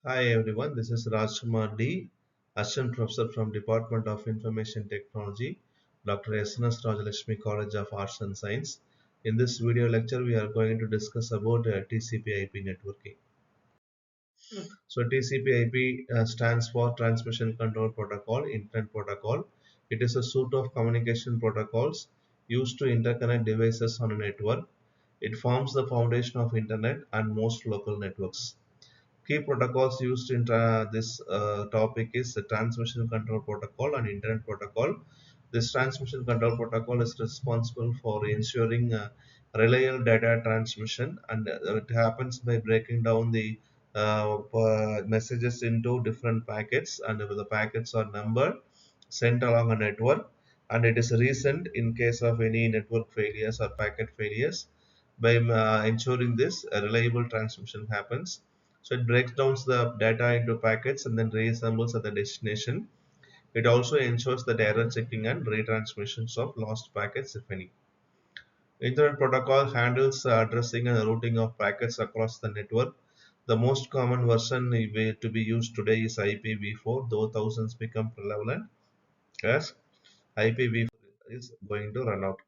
Hi everyone, this is Rajkumar D, Assistant Professor from Department of Information Technology, Dr. SNS Rajalakshmi College of Arts and Science. In this video lecture, we are going to discuss about TCP/IP networking. So TCP/IP stands for Transmission Control Protocol, Internet Protocol. It is a suite of communication protocols used to interconnect devices on a network. It forms the foundation of Internet and most local networks. Key protocols used in this topic is the Transmission Control Protocol and Internet Protocol. This Transmission Control Protocol is responsible for ensuring reliable data transmission, and it happens by breaking down the messages into different packets, and the packets are numbered, sent along a network, and it is resent in case of any network failures or packet failures. By ensuring this, a reliable transmission happens. So it breaks down the data into packets and then reassembles at the destination. It also ensures that error checking and retransmissions of lost packets, if any. Internet Protocol handles addressing and routing of packets across the network. The most common version to be used today is IPv4, though thousands become prevalent as IPv4 is going to run out.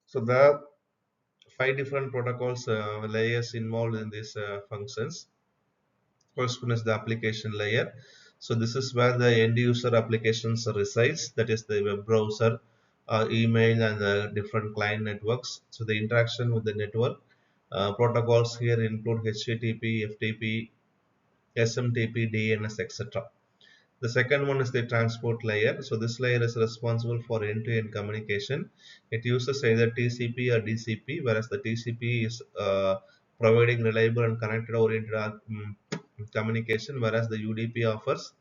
So there are five different protocols layers involved in these functions. First one is the application layer. So this is where the end user applications resides, that is the web browser, email, and the different client networks. So the interaction with the network protocols here include HTTP, FTP, SMTP, DNS, etc. The second one is the transport layer. So this layer is responsible for end-to-end communication. It uses either TCP or DCP, whereas the TCP is providing reliable and connected-oriented communication, whereas the UDP offers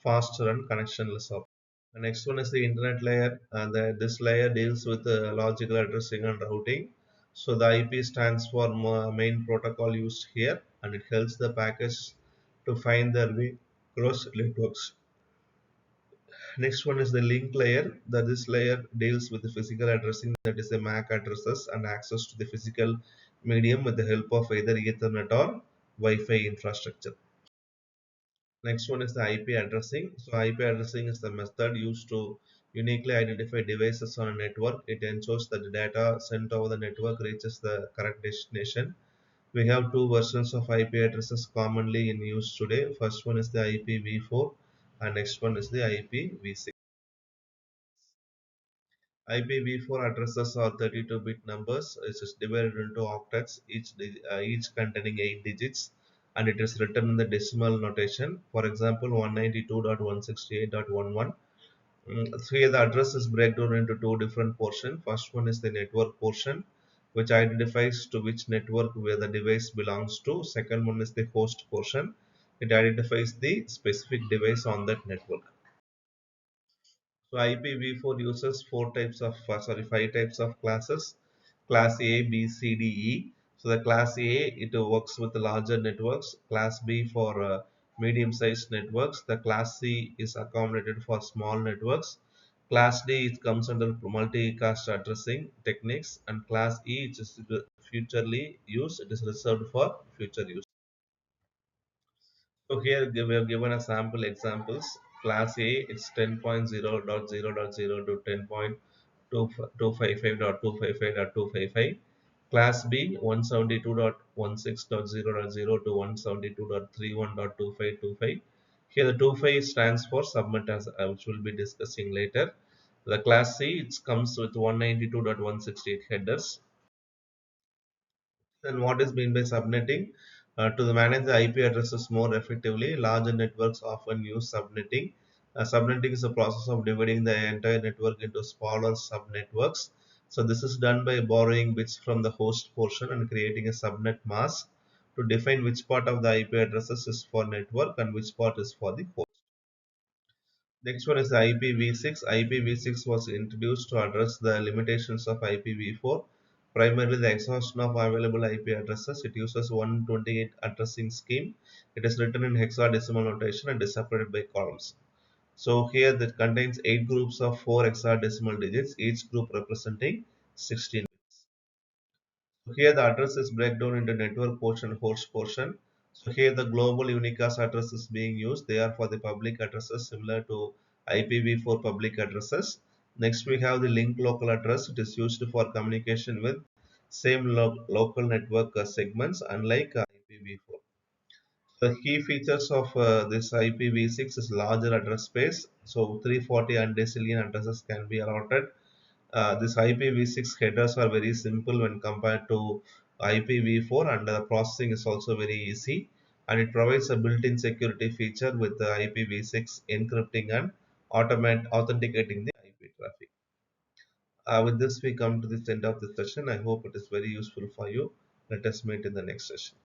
faster and connectionless options. The next one is the internet layer. This layer deals with logical addressing and routing. So the IP stands for main protocol used here, and it helps the packets to find their way across networks. Next one is the link layer. That this layer deals with the physical addressing, that is the MAC addresses and access to the physical medium with the help of either Ethernet or Wi-Fi infrastructure. Next one is the IP addressing. So IP addressing is the method used to uniquely identify devices on a network. It ensures that the data sent over the network reaches the correct destination. We have two versions of IP addresses commonly in use today. First one is the IPv4 and next one is the IPv6. IPv4 addresses are 32-bit numbers. It is divided into octets, each containing 8 digits, and it is written in the decimal notation. For example, 192.168.11. So here the address is broken into two different portions. First one is the network portion, which identifies to which network where the device belongs to. Second one is the host portion. It identifies the specific device on that network. So IPv4 uses five types of classes. Class A, B, C, D, E. So the class A, it works with the larger networks. Class B for medium-sized networks. The class C is accommodated for small networks. Class D, it comes under multicast addressing techniques, and Class E, which is futurely used. It is reserved for future use. So here we have given a sample examples. Class A, it's 10.0.0.0 to 10.255.255.255. Class B, 172.16.0.0 to 172.31.2525. Here the 25 stands for subnet, as which we'll be discussing later. The Class C, it comes with 192.168 headers. Then what is meant by subnetting? To manage the IP addresses more effectively, larger networks often use subnetting. Subnetting is a process of dividing the entire network into smaller subnetworks. So this is done by borrowing bits from the host portion and creating a subnet mask to define which part of the IP addresses is for network and which part is for the host. Next one is the IPv6. IPv6 was introduced to address the limitations of IPv4, primarily the exhaustion of available IP addresses. It uses 128 addressing scheme. It is written in hexadecimal notation and is separated by columns. So here that contains 8 groups of 4 hexadecimal digits, each group representing 16 bits. So here the address is breakdown into network portion and host portion. So here the global unicast address is being used. They are for the public addresses similar to IPv4 public addresses. Next we have the link local address. It is used for communication with same local network segments unlike IPv4. The key features of this IPv6 is larger address space. So 340 undecillion addresses can be allotted. This IPv6 headers are very simple when compared to IPv4, and the processing is also very easy, and it provides a built-in security feature with the IPv6 encrypting and authenticating the IP traffic. With this we come to the end of the session. I hope it is very useful for you. Let us meet in the next session.